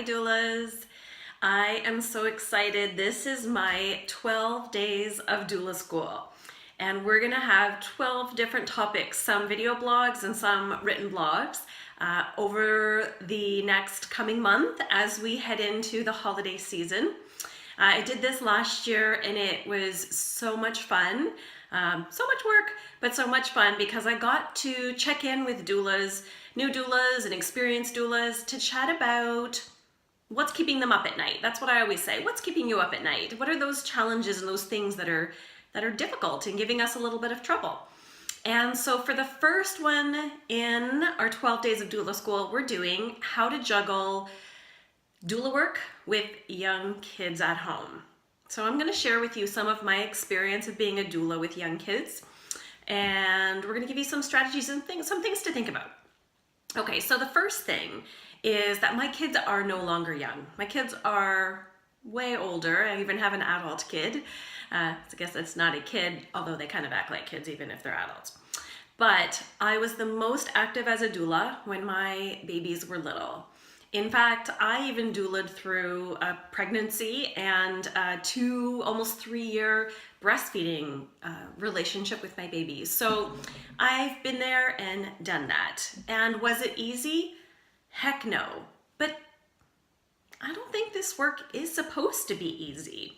doulas. I am so excited. This is my 12 days of doula school. And we're gonna have 12 different topics, some video blogs and some written blogs over the next coming month as we head into the holiday season. I did this last year and it was so much fun. So much work, but so much fun because I got to check in with doulas, new doulas and experienced doulas to chat about what's keeping them up at night. That's what I always say. What's keeping you up at night? What are those challenges and those things that are difficult and giving us a little bit of trouble? And so for the first one in our 12 days of doula school, we're doing how to juggle doula work with young kids at home. So I'm going to share with you some of my experience of being a doula with young kids, and we're going to give you some strategies and some things to think about. Okay, so the first thing is that my kids are no longer young. My kids are way older. I even have an adult kid. I guess that's not a kid, although they kind of act like kids even if they're adults. But I was the most active as a doula when my babies were little. In fact, I even doulaed through a pregnancy and a almost 3-year breastfeeding relationship with my babies. So I've been there and done that. And was it easy? Heck no. But I don't think this work is supposed to be easy.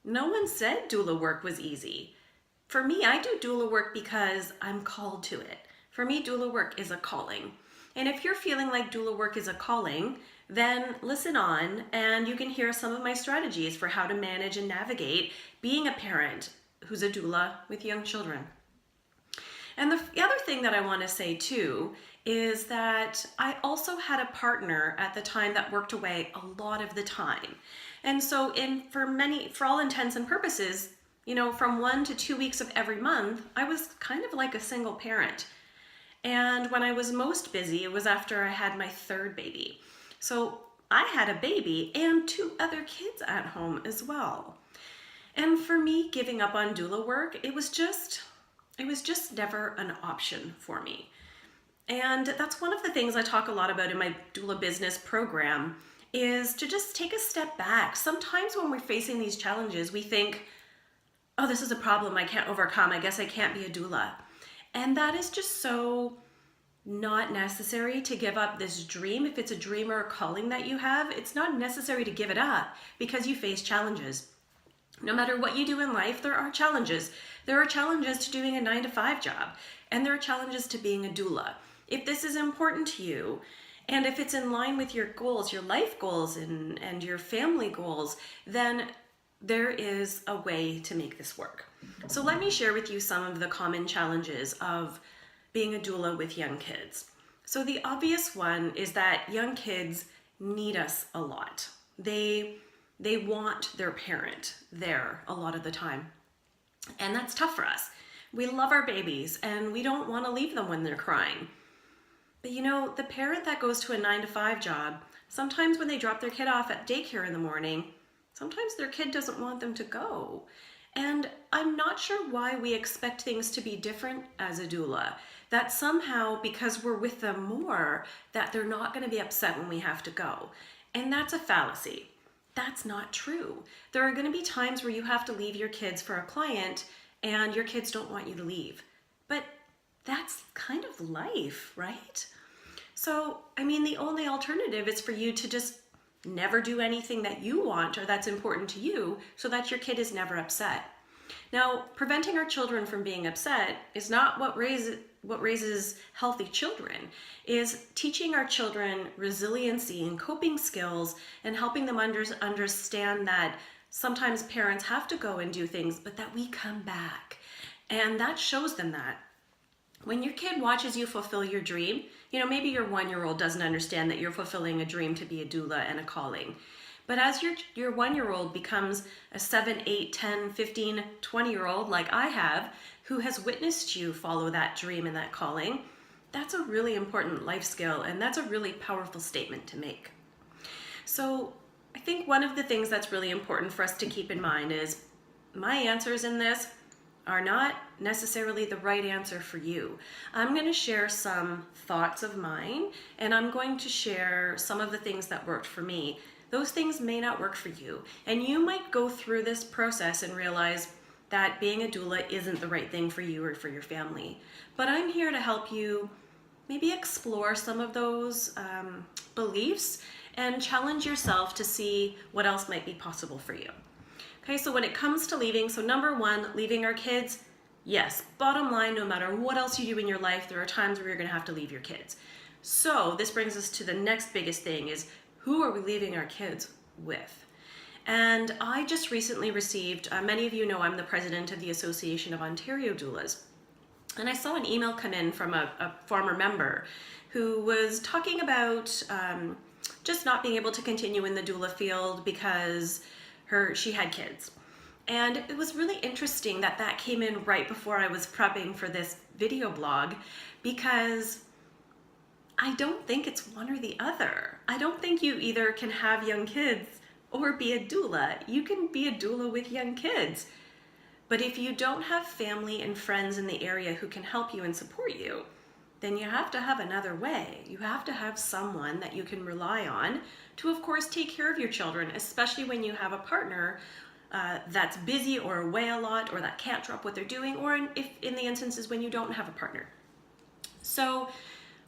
No one said doula work was easy. For me, I do doula work because I'm called to it. For me, doula work is a calling. And if you're feeling like doula work is a calling, then listen on and you can hear some of my strategies for how to manage and navigate being a parent who's a doula with young children. And the other thing that I want to say too is that I also had a partner at the time that worked away a lot of the time. And so for all intents and purposes, from 1 to 2 weeks of every month, I was kind of like a single parent. And when I was most busy, it was after I had my 3rd baby. So I had a baby and 2 other kids at home as well. And for me, giving up on doula work, it was just never an option for me. And that's one of the things I talk a lot about in my doula business program is to just take a step back. Sometimes when we're facing these challenges, we think, oh, this is a problem I can't overcome. I guess I can't be a doula. And that is just so not necessary to give up this dream. If it's a dream or a calling that you have, it's not necessary to give it up because you face challenges. No matter what you do in life, there are challenges. There are challenges to doing a 9-to-5 job, and there are challenges to being a doula. If this is important to you, and if it's in line with your goals, your life goals and your family goals, then there is a way to make this work. So let me share with you some of the common challenges of being a doula with young kids. So the obvious one is that young kids need us a lot. They want their parent there a lot of the time. And that's tough for us. We love our babies and we don't want to leave them when they're crying. But the parent that goes to a 9-to-5 job, sometimes when they drop their kid off at daycare in the morning, sometimes their kid doesn't want them to go. And I'm not sure why we expect things to be different as a doula. That somehow, because we're with them more, that they're not going to be upset when we have to go. And that's a fallacy. That's not true. There are going to be times where you have to leave your kids for a client and your kids don't want you to leave. But that's kind of life, right? So, the only alternative is for you to just never do anything that you want or that's important to you so that your kid is never upset. Now, preventing our children from being upset is not what raises healthy children. Is teaching our children resiliency and coping skills and helping them understand that sometimes parents have to go and do things, but that we come back. And that shows them that. When your kid watches you fulfill your dream, maybe your 1-year-old doesn't understand that you're fulfilling a dream to be a doula and a calling. But as your 1-year-old becomes a 7, 8, 10, 15, 20-year-old like I have, who has witnessed you follow that dream and that calling, that's a really important life skill and that's a really powerful statement to make. So I think one of the things that's really important for us to keep in mind is my answers in this are not necessarily the right answer for you. I'm going to share some thoughts of mine, and I'm going to share some of the things that worked for me. Those things may not work for you, and you might go through this process and realize that being a doula isn't the right thing for you or for your family. But I'm here to help you maybe explore some of those beliefs and challenge yourself to see what else might be possible for you. Okay, so when it comes to leaving, so number one, leaving our kids, yes, bottom line, no matter what else you do in your life, there are times where you're gonna have to leave your kids. So this brings us to the next biggest thing is, who are we leaving our kids with? And I just recently received, many of you know I'm the president of the Association of Ontario Doulas, and I saw an email come in from a former member who was talking about just not being able to continue in the doula field because she had kids. And it was really interesting that that came in right before I was prepping for this video blog, because I don't think it's one or the other. I don't think you either can have young kids or be a doula. You can be a doula with young kids. But if you don't have family and friends in the area who can help you and support you, then you have to have another way. You have to have someone that you can rely on to, of course, take care of your children, especially when you have a partner that's busy or away a lot, or that can't drop what they're doing, or if in the instances when you don't have a partner. So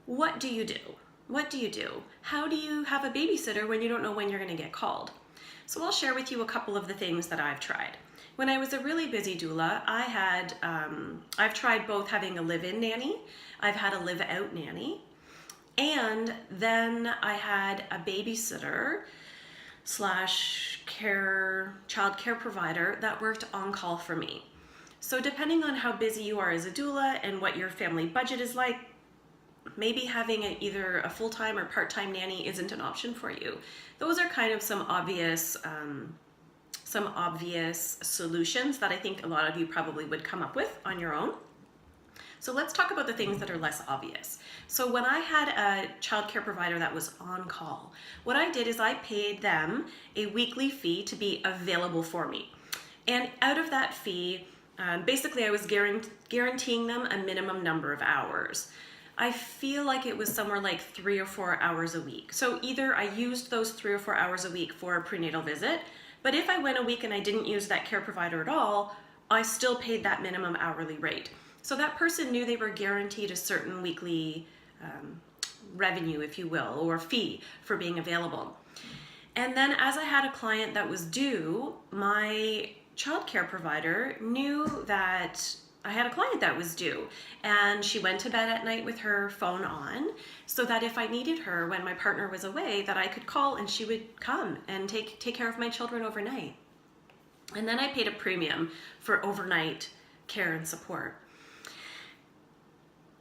what do you do? What do you do? How do you have a babysitter when you don't know when you're going to get called? So I'll share with you a couple of the things that I've tried. When I was a really busy doula, I've tried both having a live-in nanny, I've had a live-out nanny, and then I had a babysitter / child care provider that worked on call for me. So depending on how busy you are as a doula and what your family budget is like, maybe having either a full-time or part-time nanny isn't an option for you. Those are kind of some obvious solutions that I think a lot of you probably would come up with on your own. So let's talk about the things that are less obvious. So when I had a childcare provider that was on call, what I did is I paid them a weekly fee to be available for me. And out of that fee, basically I was guaranteeing them a minimum number of hours. I feel like it was somewhere like 3 or 4 hours a week. So either I used those 3 or 4 hours a week for a prenatal visit, but if I went a week and I didn't use that care provider at all, I still paid that minimum hourly rate. So that person knew they were guaranteed a certain weekly revenue, if you will, or fee for being available. And then as I had a client that was due, my childcare provider knew that I had a client that was due, and she went to bed at night with her phone on, so that if I needed her when my partner was away, that I could call and she would come and take care of my children overnight. And then I paid a premium for overnight care and support.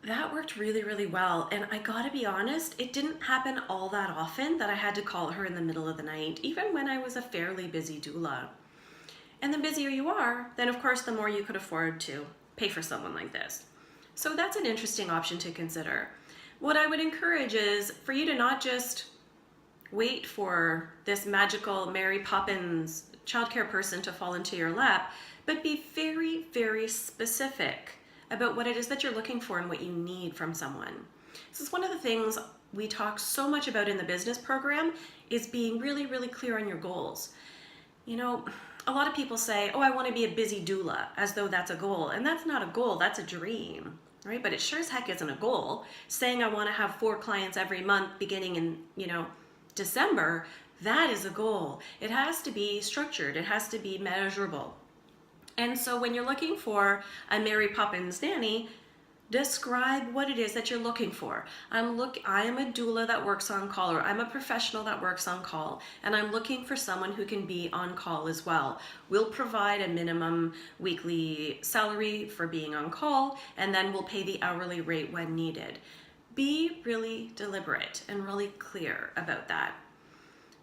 That worked really, really well, and I gotta be honest, it didn't happen all that often that I had to call her in the middle of the night, even when I was a fairly busy doula. And the busier you are, then of course the more you could afford to pay for someone like this. So that's an interesting option to consider. What I would encourage is for you to not just wait for this magical Mary Poppins childcare person to fall into your lap, but be very, very specific about what it is that you're looking for and what you need from someone. This is one of the things we talk so much about in the business program, is being really, really clear on your goals. You know, a lot of people say, oh, I want to be a busy doula, as though that's a goal. And that's not a goal, that's a dream, right? But it sure as heck isn't a goal. Saying I want to have 4 clients every month beginning in, December, that is a goal. It has to be structured, it has to be measurable. And so when you're looking for a Mary Poppins nanny, describe what it is that you're looking for. I am a doula that works on call, or I'm a professional that works on call, and I'm looking for someone who can be on call as well. We'll provide a minimum weekly salary for being on call, and then we'll pay the hourly rate when needed. Be really deliberate and really clear about that.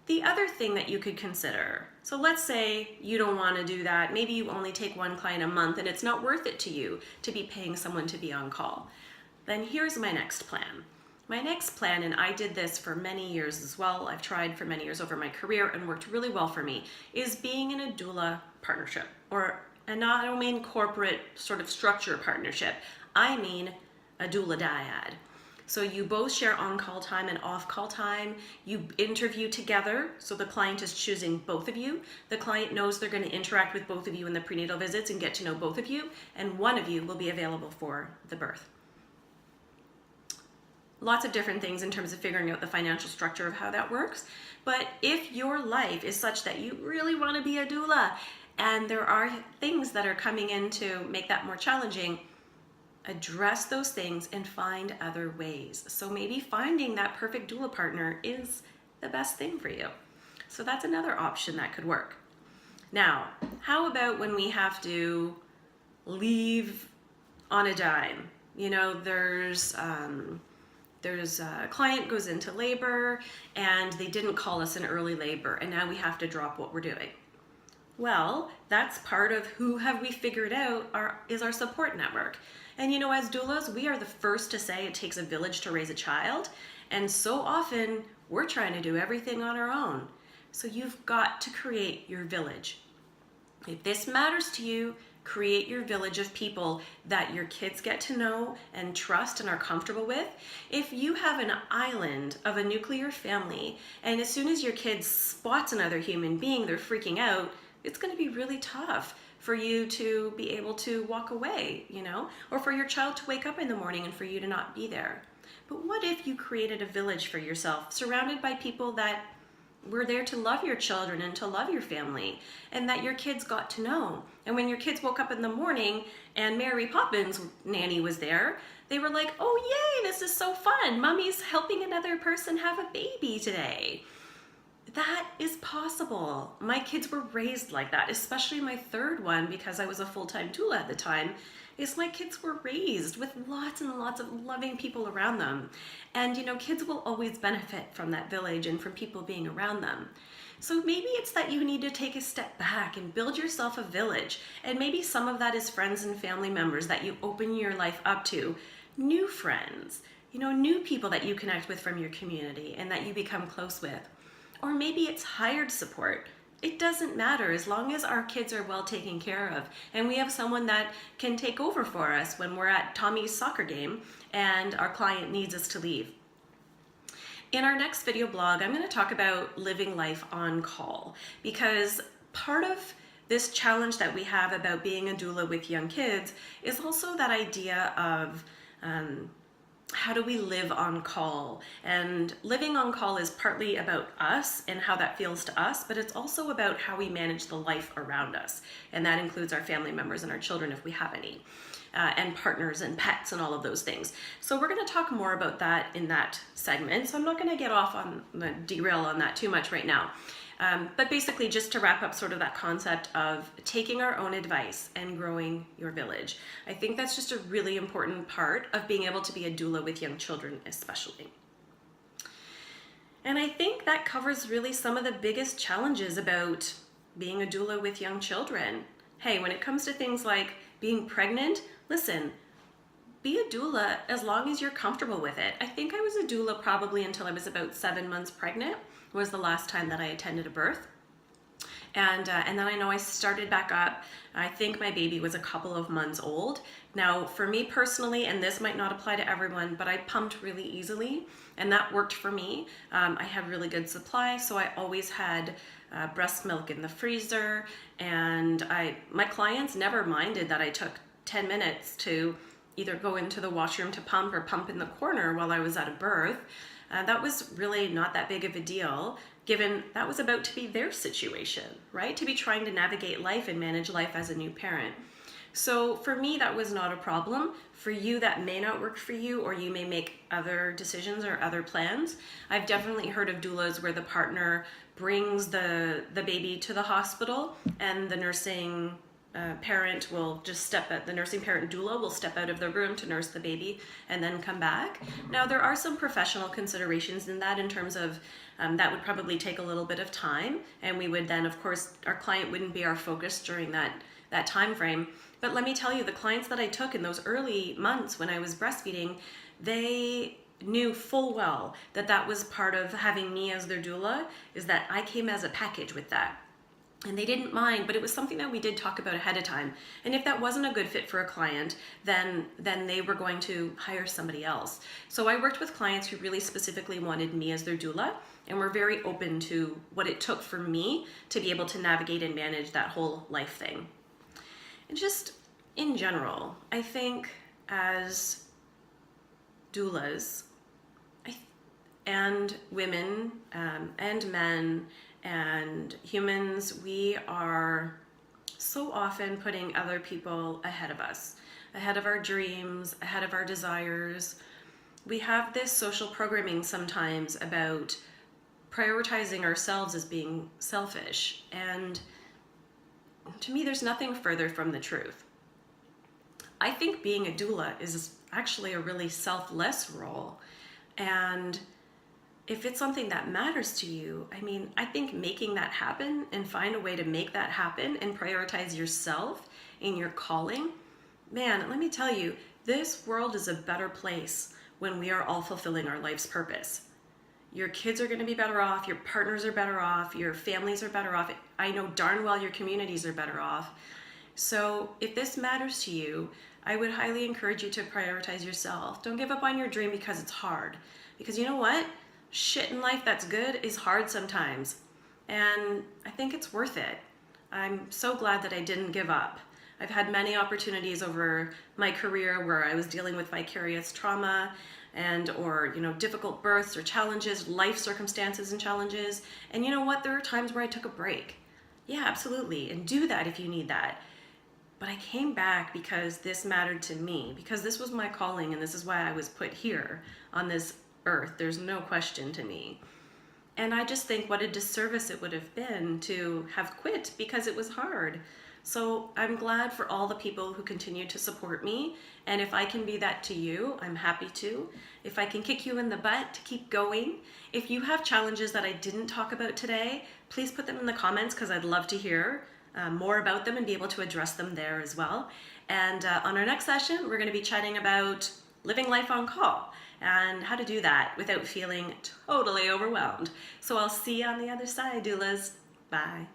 The other thing that you could consider, so let's say you don't want to do that, maybe you only take 1 client a month and it's not worth it to you to be paying someone to be on call. Then here's my next plan. My next plan, and I did this for many years as well, I've tried for many years over my career and worked really well for me, is being in a doula partnership, or And I don't mean corporate sort of structure partnership. I mean a doula dyad. So you both share on-call time and off-call time. You interview together, so the client is choosing both of you. The client knows they're going to interact with both of you in the prenatal visits and get to know both of you, and one of you will be available for the birth. Lots of different things in terms of figuring out the financial structure of how that works. But if your life is such that you really want to be a doula and there are things that are coming in to make that more challenging, address those things and find other ways. So maybe finding that perfect doula partner is the best thing for you. So that's another option that could work. Now, how about when we have to leave on a dime? You know, there's a client goes into labor and they didn't call us in early labor and now we have to drop what we're doing. Well, that's part of who have we figured out is our support network. And you know, as doulas, we are the first to say it takes a village to raise a child. And so often we're trying to do everything on our own. So you've got to create your village. If this matters to you, create your village of people that your kids get to know and trust and are comfortable with. If you have an island of a nuclear family, and as soon as your kid spots another human being, they're freaking out, it's going to be really tough for you to be able to walk away, you know, or for your child to wake up in the morning and for you to not be there. But what if you created a village for yourself, surrounded by people that were there to love your children and to love your family, and that your kids got to know? And when your kids woke up in the morning and Mary Poppins nanny was there, they were like, oh yay, this is so fun. Mommy's helping another person have a baby today. That is possible. My kids were raised like that, especially my third one, because I was a full-time doula at the time. My kids were raised with lots and lots of loving people around them. And you know, kids will always benefit from that village and from people being around them. So maybe it's that you need to take a step back and build yourself a village. And maybe some of that is friends and family members that you open your life up to, new friends, you know, new people that you connect with from your community and that you become close with. Or maybe it's hired support. It doesn't matter as long as our kids are well taken care of and we have someone that can take over for us when we're at Tommy's soccer game and our client needs us to leave. In our next video blog, I'm going to talk about living life on call, because part of this challenge that we have about being a doula with young kids is also that idea of how do we live on call? And living on call is partly about us and how that feels to us, but it's also about how we manage the life around us. And that includes our family members and our children if we have any, and partners and pets and all of those things. So we're going to talk more about that in that segment. So I'm not going to get off on the derail on that too much right now. But basically, just to wrap up sort of that concept of taking our own advice and growing your village. I think that's just a really important part of being able to be a doula with young children especially. And I think that covers really some of the biggest challenges about being a doula with young children. Hey, when it comes to things like being pregnant, listen, be a doula as long as you're comfortable with it. I think I was a doula probably until I was about 7 months pregnant. Was the last time that I attended a birth. And then I know I started back up. I think my baby was a couple of months old. Now, for me personally, and this might not apply to everyone, but I pumped really easily, and that worked for me. I had really good supply, so I always had breast milk in the freezer, and my clients never minded that I took 10 minutes to either go into the washroom to pump or pump in the corner while I was at a birth. That was really not that big of a deal, given that was about to be their situation, right? To be trying to navigate life and manage life as a new parent. So for me, that was not a problem. For you, that may not work for you, or you may make other decisions or other plans. I've definitely heard of doulas where the partner brings the baby to the hospital and the nursing parent will just the nursing parent doula will step out of the room to nurse the baby and then come back. Now, there are some professional considerations in that in terms of that would probably take a little bit of time, and we would then, of course, our client wouldn't be our focus during that time frame. But let me tell you, the clients that I took in those early months when I was breastfeeding, they knew full well that that was part of having me as their doula, is that I came as a package with that. and they didn't mind, but it was something that we did talk about ahead of time. And if that wasn't a good fit for a client, then they were going to hire somebody else. So I worked with clients who really specifically wanted me as their doula, and were very open to what it took for me to be able to navigate and manage that whole life thing. And just in general, I think as doulas, and women and men and humans, we are so often putting other people ahead of us, ahead of our dreams, ahead of our desires. We have this social programming sometimes about prioritizing ourselves as being selfish, and to me, there's nothing further from the truth. I think being a doula is actually a really selfless role, and if it's something that matters to you, I mean, I think making that happen and find a way to make that happen and prioritize yourself in your calling, man, let me tell you, this world is a better place when we are all fulfilling our life's purpose. Your kids are going to be better off, your partners are better off, your families are better off. I know darn well your communities are better off. So if this matters to you, I would highly encourage you to prioritize yourself. Don't give up on your dream because it's hard. Because you know what? Shit in life that's good is hard sometimes. And I think it's worth it. I'm so glad that I didn't give up. I've had many opportunities over my career where I was dealing with vicarious trauma or difficult births or challenges, life circumstances and challenges. And you know what? There are times where I took a break. Yeah, absolutely. And do that if you need that. But I came back because this mattered to me, because this was my calling, and this is why I was put here on this earth. There's no question to me. And I just think what a disservice it would have been to have quit because it was hard. So I'm glad for all the people who continue to support me. And if I can be that to you, I'm happy to. If I can kick you in the butt to keep going. If you have challenges that I didn't talk about today, please put them in the comments because I'd love to hear more about them and be able to address them there as well. And on our next session, we're going to be chatting about living life on call and how to do that without feeling totally overwhelmed. So I'll see you on the other side, doulas. Bye.